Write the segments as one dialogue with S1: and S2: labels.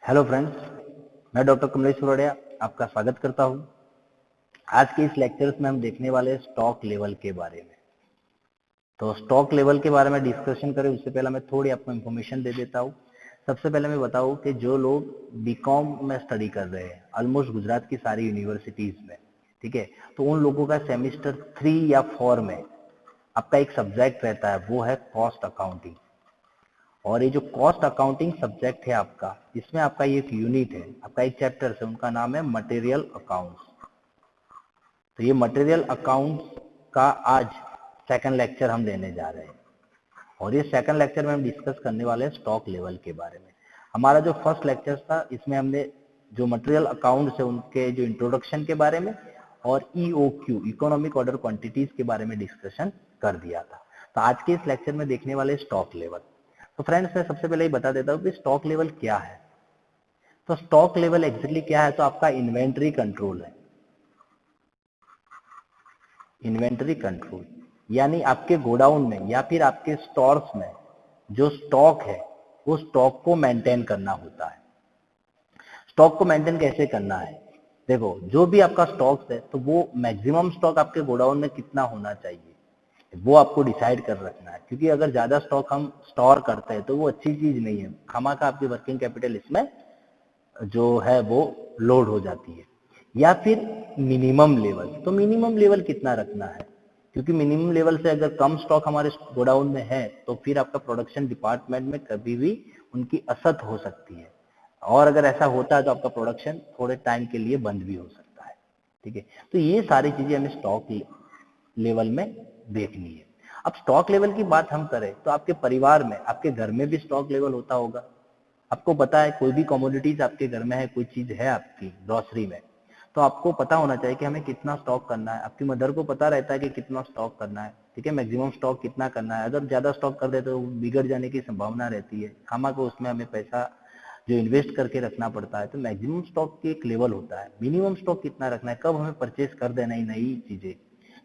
S1: Hello friends, मैं doctor Kamlesh सुरड़िया आपका स्वागत करता हूं। आज के इस लेक्चर्स में हम देखने वाले हैं स्टॉक लेवल के बारे में। तो स्टॉक लेवल के बारे में डिस्कशन करें उससे पहले मैं थोड़ी आपको इन्फॉर्मेशन दे देता हूं। सबसे पहले मैं बताऊं कि जो लोग बीकॉम में स्टडी कर रहे हैं ऑलमोस्ट गुजरात की सारी यूनिवर्सिटीज में, ठीक है, तो उन लोगों का सेमेस्टर 3 या 4 में आपका एक सब्जेक्ट रहता है, वो है कॉस्ट अकाउंटिंग। और ये जो कॉस्ट अकाउंटिंग सब्जेक्ट है आपका, इसमें आपका ये एक यूनिट है, आपका एक चैप्टर है, उनका नाम है मटेरियल अकाउंट्स। तो ये मटेरियल अकाउंट्स का आज सेकंड लेक्चर हम लेने जा रहे हैं और ये सेकंड लेक्चर में हम डिस्कस करने वाले हैं स्टॉक लेवल के बारे में। हमारा जो फर्स्ट लेक्चर था इसमें हमने जो मटेरियल अकाउंट्स है उनके जो इंट्रोडक्शन के बारे में और ईओक्यू इकोनॉमिक ऑर्डर क्वांटिटीज के बारे में डिस्कशन कर दिया था। तो आज के इस लेक्चर में देखने वाले स्टॉक लेवल। तो फ्रेंड्स, मैं सबसे पहले ही बता देता हूँ कि स्टॉक लेवल क्या है। तो स्टॉक लेवल एग्जैक्टली क्या है, तो आपका इन्वेंट्री कंट्रोल है। इन्वेंट्री कंट्रोल यानी आपके गोडाउन में या फिर आपके स्टोर्स में जो स्टॉक है वो स्टॉक को मेंटेन करना होता है। स्टॉक को मेंटेन कैसे करना है, देखो, जो भी आपका स्टॉक है तो वो मैक्सिमम स्टॉक आपके गोडाउन में कितना होना चाहिए वो आपको डिसाइड कर रखना है, क्योंकि अगर ज्यादा स्टॉक हम स्टोर करते हैं तो वो अच्छी चीज नहीं है। खामखा आपकी वर्किंग कैपिटल इसमें जो है वो लोड हो जाती है। या फिर मिनिमम लेवल, तो मिनिमम लेवल कितना रखना है, क्योंकि मिनिमम लेवल से अगर कम स्टॉक हमारे गोडाउन में है तो फिर आपका प्रोडक्शन डिपार्टमेंट में कभी भी उनकी असत हो सकती है और अगर ऐसा होता है तो आपका प्रोडक्शन थोड़े टाइम के लिए बंद भी हो सकता है। ठीक है, तो ये सारी चीजें हमें स्टॉक लेवल में देखनी है। अब स्टॉक लेवल की बात हम करें तो आपके परिवार में, आपके घर में भी स्टॉक लेवल होता होगा। आपको पता है कोई भी कमोडिटीज आपके घर में है, कोई चीज है आपकी ग्रोसरी में, तो आपको पता होना चाहिए कि हमें कितना स्टॉक करना है। आपकी मदर को पता रहता है कि कितना स्टॉक करना है, ठीक है, मैक्सिमम स्टॉक कितना करना है। अगर ज्यादा स्टॉक कर दे तो बिगड़ जाने की संभावना रहती है, खामा को उसमें हमें पैसा जो इन्वेस्ट करके रखना पड़ता है। तो मैक्सिमम स्टॉक की एक लेवल होता है, मिनिमम स्टॉक कितना रखना है, कब हमें परचेज कर देना है नई चीजें।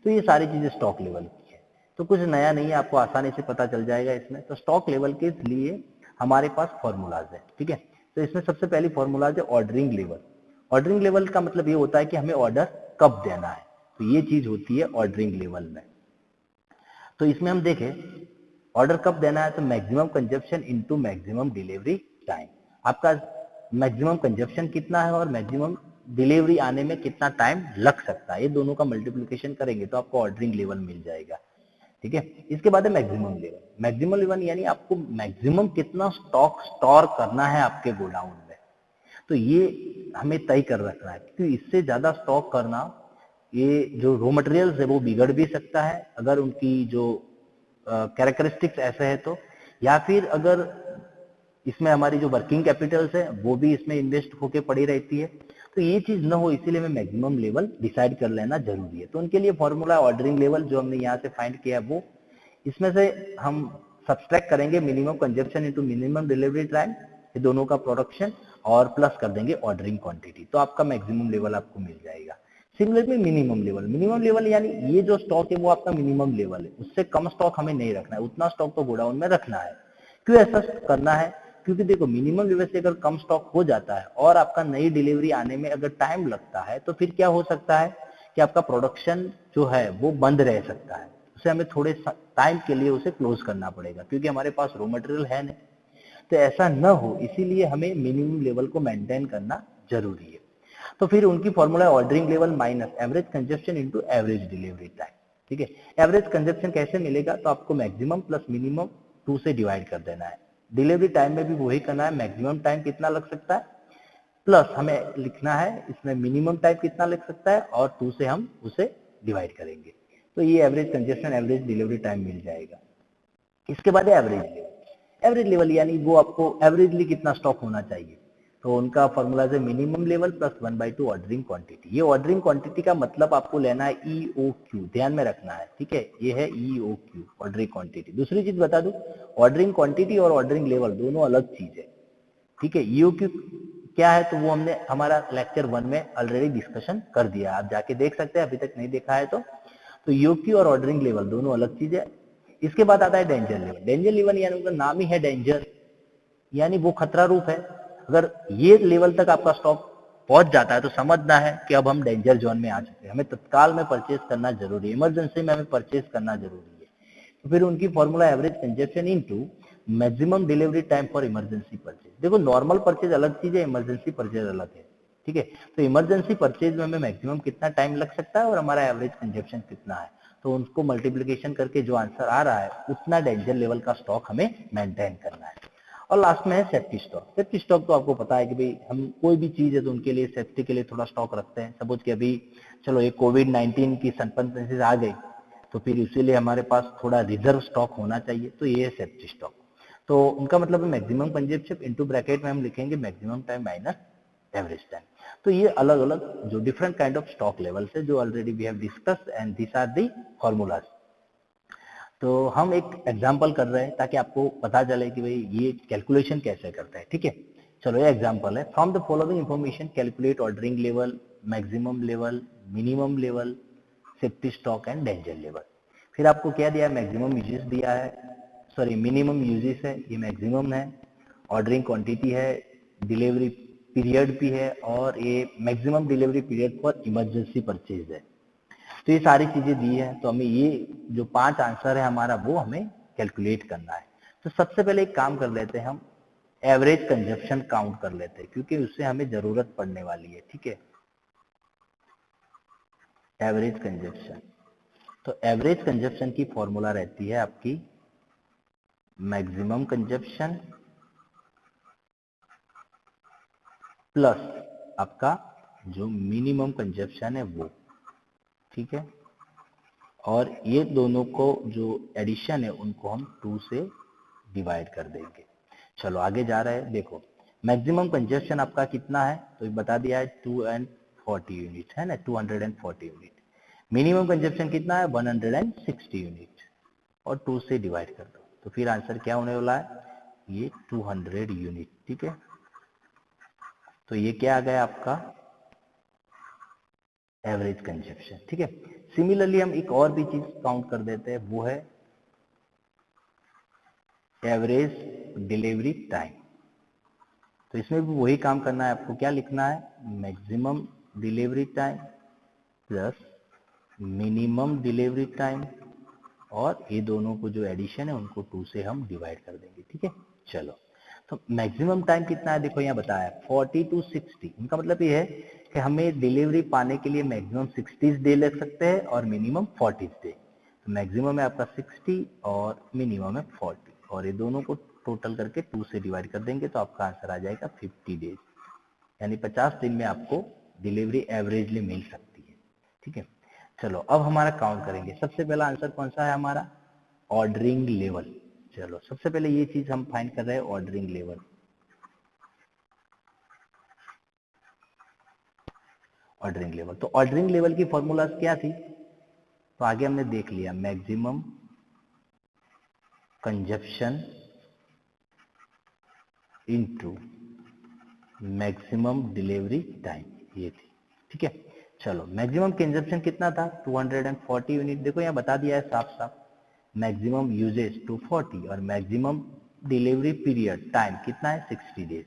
S1: तो ये सारी चीजें स्टॉक लेवल की है। तो कुछ नया नहीं है, आपको आसानी से पता चल जाएगा इसमें। तो स्टॉक लेवल के लिए हमारे पास फॉर्मूलाज है, ठीक है। तो इसमें सबसे पहली फॉर्मूलाज है ऑर्डरिंग लेवल। ऑर्डरिंग लेवल का मतलब ये होता है कि हमें ऑर्डर कब देना है, तो ये चीज होती है ऑर्डरिंग लेवल में। तो इसमें हम देखें ऑर्डर कब देना है, तो maximum consumption into maximum delivery time. आपका मैक्सिमम कंजप्शन कितना है और मैक्सिमम डिलीवरी आने में कितना टाइम लग सकता है, ये दोनों का मल्टीप्लिकेशन करेंगे तो आपको ऑर्डरिंग लेवल मिल जाएगा, ठीक है। इसके बाद है मैक्सिमम लेवल। मैक्सिमम लेवल यानी आपको मैक्सिमम कितना स्टॉक स्टोर करना है आपके गोडाउन में, तो ये हमें तय कर रखना है, क्योंकि इससे ज्यादा स्टॉक करना, ये जो रॉ मटेरियल्स है वो बिगड़ भी सकता है अगर उनकी जो कैरेक्टरिस्टिक्स ऐसे है तो, या फिर अगर इसमें हमारी जो वर्किंग कैपिटल्स है वो भी इसमें इन्वेस्ट होके पड़ी रहती है। तो ये चीज ना हो, इसीलिए हमें मैक्सिमम लेवल डिसाइड कर लेना जरूरी है। तो उनके लिए फॉर्मूला ऑर्डरिंग लेवल जो हमने यहाँ से फाइंड किया है वो, इसमें से हम सब्सट्रैक्ट करेंगे minimum consumption into minimum delivery time, ये दोनों का प्रोडक्शन, और प्लस कर देंगे ऑर्डरिंग क्वांटिटी, तो आपका मैक्सिमम लेवल आपको मिल जाएगा। सिमिलरली मिनिमम लेवल यानी ये जो स्टॉक है वो आपका मिनिमम लेवल है, उससे कम स्टॉक हमें नहीं रखना है, उतना स्टॉक तो गोडाउन में रखना है। क्यों ऐसा करना है, क्योंकि देखो मिनिमम लेवल से अगर कम स्टॉक हो जाता है और आपका नई डिलीवरी आने में अगर टाइम लगता है तो फिर क्या हो सकता है कि आपका प्रोडक्शन जो है वो बंद रह सकता है, उसे हमें थोड़े टाइम के लिए उसे क्लोज करना पड़ेगा, क्योंकि हमारे पास रॉ मटेरियल है नहीं। तो ऐसा न हो इसीलिए हमें मिनिमम लेवल को मेंटेन करना जरूरी है। तो फिर उनकी फॉर्मूला है ordering level minus average consumption into average delivery time, ठीक है। एवरेज कंजप्शन कैसे मिलेगा, तो आपको मैक्सिमम प्लस मिनिमम 2 से डिवाइड कर देना है। डिलीवरी टाइम में भी वही करना है, मैक्सिमम टाइम कितना लग सकता है प्लस हमें लिखना है इसमें मिनिमम टाइम कितना लग सकता है और 2 से हम उसे डिवाइड करेंगे, तो ये average consumption average delivery time मिल जाएगा। इसके बाद है एवरेज लेवल। एवरेज लेवल यानी वो आपको एवरेजली कितना स्टॉक होना चाहिए, तो उनका फॉर्मूला है minimum level plus 1/2 ordering quantity. ये ऑर्डरिंग क्वांटिटी का मतलब आपको लेना है ईओक्यू, ध्यान में रखना है, ठीक है, ये है ईओक्यू ऑर्डरिंग क्वांटिटी। दूसरी चीज बता दूं, ऑर्डरिंग क्वांटिटी और ऑर्डरिंग लेवल दोनों अलग चीज है, ठीक है। ईओक्यू क्या है तो वो हमने हमारा लेक्चर 1 में ऑलरेडी डिस्कशन कर दिया, आप जाके देख सकते हैं अभी तक नहीं देखा है तो ईओक्यू और ऑर्डरिंग लेवल दोनों अलग चीज है। इसके बाद आता है डेंजर लेवल। डेंजर लेवल यानी उनका नाम ही है डेंजर, यानी वो खतरा रूप है। अगर ये लेवल तक आपका स्टॉक पहुंच जाता है तो समझना है कि अब हम डेंजर जोन में आ चुके हैं, हमें तत्काल में परचेज करना जरूरी है, इमरजेंसी में हमें परचेज करना जरूरी है। तो फिर उनकी formula average consumption into maximum delivery time for emergency purchase. देखो नॉर्मल परचेज अलग चीज है, इमरजेंसी परचेज अलग है, ठीक है। तो इमरजेंसी परचेज में हमें मैक्सिमम कितना टाइम लग सकता है और हमारा एवरेज कंजप्शन कितना है, तो उनको मल्टीप्लीकेशन करके जो आंसर आ रहा है उतना डेंजर लेवल का स्टॉक हमें मेंटेन करना है। और लास्ट में है सेफ्टी स्टॉक। सेफ्टी स्टॉक तो आपको पता है कि भाई हम कोई भी चीज है तो उनके लिए सेफ्टी के लिए थोड़ा स्टॉक रखते हैं। सपोज कि अभी चलो ये कोविड-19 की सर्कमस्टेंसेस आ गई तो फिर इसीलिए हमारे पास थोड़ा रिजर्व स्टॉक होना चाहिए, तो ये है सेफ्टी स्टॉक। तो उनका मतलब है मैक्सिमम कंजप्शन इनटू ब्रैकेट में हम लिखेंगे maximum time minus average time. तो ये अलग अलग जो different kind of stock levels है जो already we have discussed and this are the formulas. तो हम एक एग्जांपल कर रहे हैं ताकि आपको पता चले कि भाई ये कैलकुलेशन कैसे करते हैं, ठीक है। चलो ये एग्जांपल है, from the following information calculate ordering level, maximum level, minimum level, safety stock and danger level. फिर आपको क्या दिया है, मैक्सिमम यूजेस दिया है, सॉरी मिनिमम यूजेस है, ये मैक्सिमम है, ऑर्डरिंग क्वांटिटी है, डिलीवरी पीरियड भी है और ये maximum delivery period for emergency purchase है। तो ये सारी चीजें दी है, तो हमें ये जो 5 आंसर है हमारा वो हमें कैलकुलेट करना है। तो सबसे पहले एक काम कर लेते हैं, हम एवरेज कंजप्शन काउंट कर लेते हैं क्योंकि उससे हमें जरूरत पड़ने वाली है, ठीक है। एवरेज कंजप्शन, तो एवरेज कंजप्शन की फॉर्मूला रहती है आपकी मैक्सिमम कंजप्शन प्लस आपका जो मिनिमम कंजप्शन है वो, ठीक है। और ये दोनों को जो एडिशन है उनको हम 2 से डिवाइड कर देंगे। चलो आगे जा रहे हैं, देखो मैक्सिमम कंजप्शन आपका कितना है तो ये बता दिया है 240 यूनिट है ना, 240 यूनिट। मिनिमम कंजप्शन कितना है 160 यूनिट और 2 से डिवाइड कर दो तो फिर आंसर क्या होने वाला है, ये 200 यूनिट, ठीक है। तो ये क्या आ गया आपका एवरेज कंजप्शन, ठीक है। सिमिलरली हम एक और भी चीज काउंट कर देते हैं, वो है एवरेज डिलीवरी टाइम। तो इसमें भी वही काम करना है आपको, क्या लिखना है maximum delivery time plus minimum delivery time और ये दोनों को जो एडिशन है उनको 2 से हम डिवाइड कर देंगे, ठीक है। चलो तो मैक्सिमम टाइम कितना है, देखो यहाँ बताया 40 to 60। इनका मतलब ये है कि हमें डिलीवरी पाने के लिए मैक्सिमम 60 डे लग सकते हैं और मिनिमम 40 डे। तो मैक्सिमम है आपका 60 और मिनिमम है 40 और ये दोनों को टोटल करके 2 से डिवाइड कर देंगे तो आपका आंसर आ जाएगा 50 डेज, यानी 50 दिन में आपको डिलीवरी एवरेजली मिल सकती है, ठीक है। चलो अब हमारा काउंट करेंगे, सबसे पहला आंसर कौन सा है हमारा ऑर्डरिंग लेवल। चलो सबसे पहले ये चीज हम फाइंड कर रहे हैं ऑर्डरिंग लेवल। ऑर्डरिंग लेवल, तो ऑर्डरिंग लेवल की फॉर्मूला क्या थी, तो आगे हमने देख लिया maximum consumption into maximum delivery time, ये थी, ठीक है। चलो मैक्सिमम कंजप्शन कितना था 240 यूनिट, देखो यहाँ बता दिया है साफ साफ, मैक्सिमम यूजेज 240 और मैक्सिमम डिलीवरी पीरियड टाइम कितना है 60 डेज।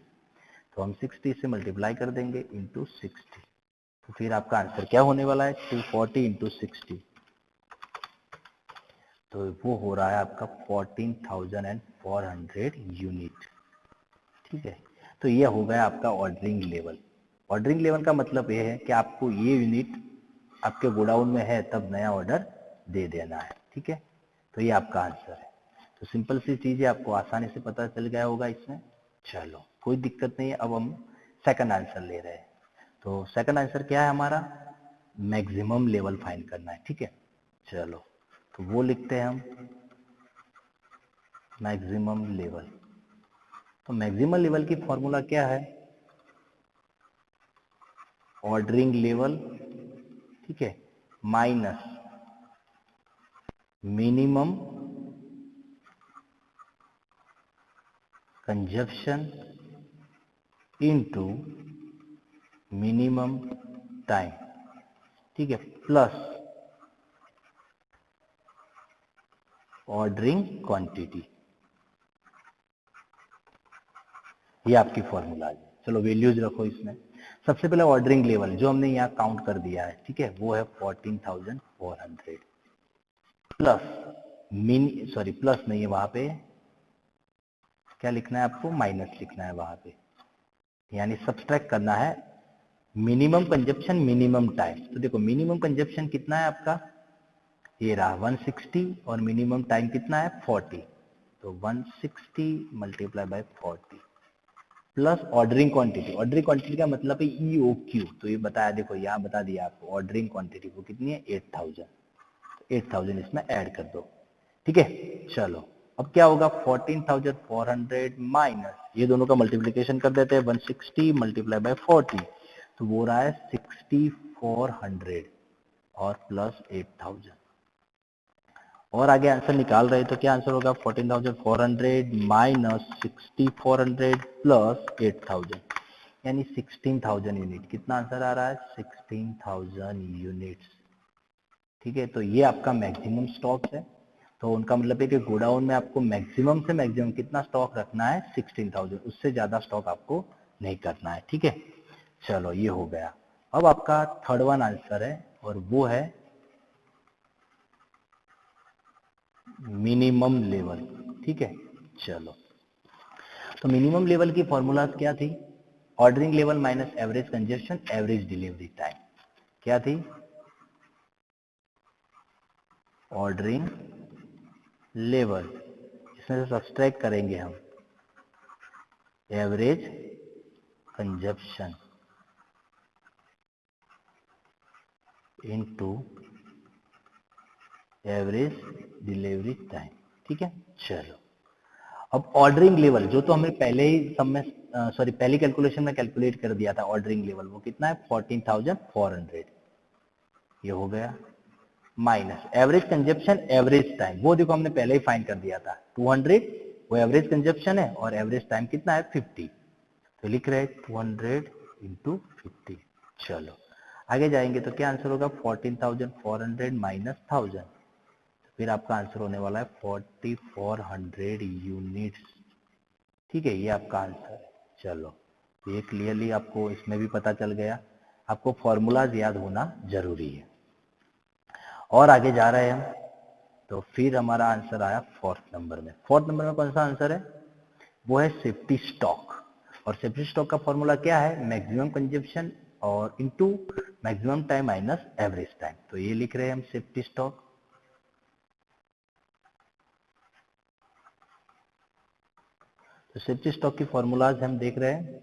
S1: तो हम 60 से मल्टीप्लाई कर देंगे इंटू 60, तो फिर आपका आंसर क्या होने वाला है 240 इंटू 60, तो वो हो रहा है आपका 14,400 यूनिट, ठीक है। तो ये हो गया आपका ऑर्डरिंग लेवल। ऑर्डरिंग लेवल का मतलब ये है कि आपको ये यूनिट आपके गोडाउन में है तब नया ऑर्डर दे देना है, ठीक है। तो ये आपका आंसर है। तो सिंपल सी चीज है, आपको आसानी से पता चल गया होगा इसमें। चलो कोई दिक्कत नहीं है, अब हम सेकंड आंसर ले रहे हैं। तो सेकंड आंसर क्या है हमारा, मैक्सिमम लेवल फाइंड करना है, ठीक है। चलो तो वो लिखते हैं हम मैक्सिमम लेवल। तो मैक्सिमम लेवल की फॉर्मूला क्या है, ऑर्डरिंग लेवल, ठीक है, minus minimum consumption into minimum time, ठीक है, प्लस ऑर्डरिंग क्वांटिटी। ये आपकी फॉर्मूला है। चलो वैल्यूज रखो इसमें। सबसे पहले ऑर्डरिंग लेवल जो हमने यहाँ काउंट कर दिया है, ठीक है, वो है 14,400 प्लस प्लस नहीं है, वहां पे क्या लिखना है आपको, माइनस लिखना है वहां पे, यानी सब्सट्रैक्ट करना है मिनिमम कंजप्शन मिनिमम टाइम। तो देखो मिनिमम कंजप्शन कितना है आपका, ये रहा 160 और मिनिमम टाइम कितना है 40, तो 160 multiply by 40 plus ordering quantity का मतलब है EOQ, तो ये बताया, देखो यहाँ बता दिया आपको ऑर्डरिंग क्वांटिटी वो कितनी है 8000, 8000 इसमें ऐड कर दो, ठीक है। चलो अब क्या होगा 14,400 माइनस, ये दोनों का मल्टीप्लीकेशन कर देते हैं, 160 मल्टीप्लाई बाय 40, तो वो रहा है 6400 और प्लस 8000। और आगे आंसर निकाल रहे तो क्या आंसर होगा 14,400 माइनस 6400 प्लस 8000, यानी 16,000 यूनिट। कितना आंसर आ रहा है 16,000 यूनिट्स, ठीक है। तो ये आपका मैक्सिमम स्टॉक है, तो उनका मतलब है कि गोडाउन में आपको मैक्सिमम से मैक्सिमम कितना स्टॉक रखना है 16,000, उससे ज्यादा स्टॉक आपको नहीं करना है, ठीक है। चलो ये हो गया। अब आपका थर्ड वन आंसर है और वो है मिनिमम लेवल, ठीक है। चलो तो मिनिमम लेवल की फॉर्मूलाज क्या थी, ordering level minus average consumption average delivery time, क्या थी ऑर्डरिंग लेवल, इसमें से सब्सट्रैक्ट करेंगे हम average consumption into average delivery time, ठीक है। चलो अब ऑर्डरिंग लेवल जो तो हमें पहले ही सब में पहली कैलकुलेशन में कैलकुलेट कर दिया था, ऑर्डरिंग लेवल वो कितना है 14,400, ये हो गया, minus average consumption average time, वो देखो हमने पहले ही फाइंड कर दिया था 200, वो एवरेज कंजप्शन है और एवरेज टाइम कितना है 50, तो लिख रहे हैं 200 इंटू 50। चलो आगे जाएंगे तो क्या आंसर होगा 14,400 माइनस 1000, फिर आपका आंसर होने वाला है 4400 यूनिट्स, ठीक है, ये आपका आंसर है। चलो ये क्लियरली आपको इसमें भी पता चल गया, आपको फॉर्मूलाज याद होना जरूरी है। और आगे जा रहे हैं हम, तो फिर हमारा आंसर आया फोर्थ नंबर में। फोर्थ नंबर में कौन सा आंसर है, वो है सेफ्टी स्टॉक, और सेफ्टी स्टॉक का फॉर्मूला क्या है मैक्सिमम कंजप्शन और into maximum time minus average time, तो ये लिख रहे हैं हम सेफ्टी स्टॉक। तो सेफ्टी स्टॉक की फॉर्मूलाज हम देख रहे हैं,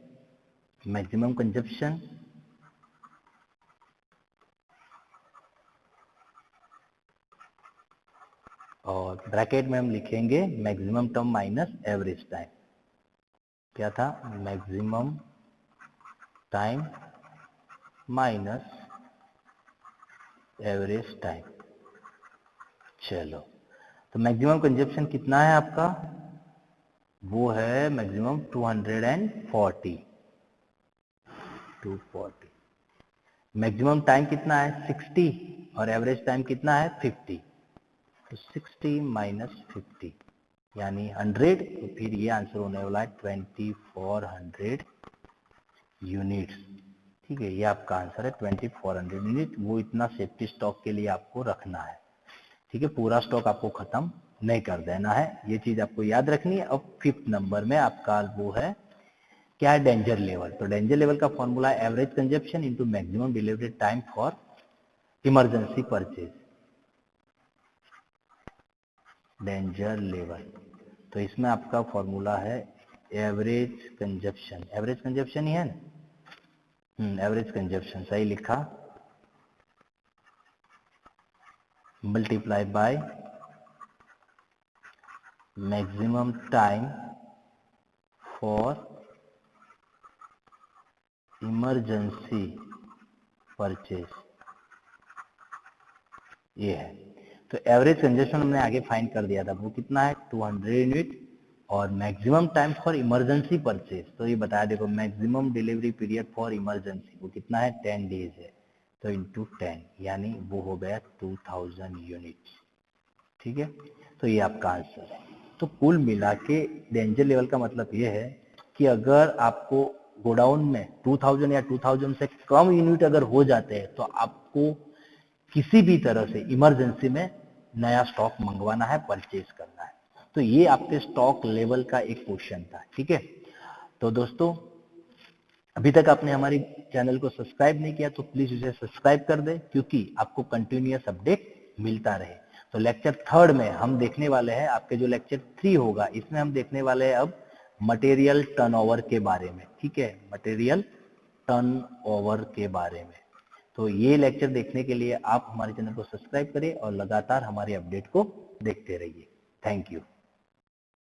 S1: मैक्सिमम कंजप्शन और ब्रैकेट में हम लिखेंगे maximum term minus average time, क्या था maximum time minus average time. चलो तो मैक्सिमम कंजप्शन कितना है आपका, वो है मैक्सिमम 240, 240, मैक्सिमम टाइम कितना है 60 और एवरेज टाइम कितना है 50, तो 60 माइनस 50 यानी 100, तो फिर ये आंसर होने वाला है 2400 यूनिट्स, ठीक है, ये आपका आंसर है 2400 यूनिट, वो इतना सेफ्टी स्टॉक के लिए आपको रखना है, ठीक है, पूरा स्टॉक आपको खत्म नहीं कर देना है, ये चीज आपको याद रखनी है। अब फिफ्थ नंबर में आपका वो है क्या है डेंजर लेवल, तो डेंजर लेवल का फॉर्मूला है average consumption into maximum delivery time for emergency purchase, danger level, तो इसमें आपका फॉर्मूला है एवरेज कंजप्शन ही है ना, एवरेज कंजप्शन सही लिखा, multiply by maximum time for emergency purchase, ये है। तो एवरेज कंजप्शन हमने आगे फाइंड कर दिया था, वो कितना है 200 यूनिट, और maximum time for emergency purchase, तो ये बताया देखो maximum delivery period for emergency वो कितना है 10 डेज है, तो इंटू 10 यानी वो हो गया 2000 यूनिट, ठीक है, तो ये आपका आंसर है। तो कुल मिला के डेंजर लेवल का मतलब ये है कि अगर आपको गोडाउन में 2000 या 2000 से कम यूनिट अगर हो जाते हैं तो आपको किसी भी तरह से इमरजेंसी में नया स्टॉक मंगवाना है, परचेज करना है। तो ये आपके स्टॉक लेवल का एक क्वेश्चन था, ठीक है। तो दोस्तों, अभी तक आपने हमारी चैनल को सब्सक्राइब नहीं किया तो प्लीज उसे सब्सक्राइब कर दे, क्योंकि आपको कंटिन्यूअस अपडेट मिलता रहे। तो लेक्चर 3 में हम देखने वाले हैं, आपके जो लेक्चर 3 होगा इसमें हम देखने वाले हैं अब मटेरियल टर्नओवर के बारे में, ठीक है, मटेरियल टर्नओवर के बारे में। तो ये लेक्चर देखने के लिए आप हमारे चैनल को सब्सक्राइब करें और लगातार हमारे अपडेट को देखते रहिए। Thank you.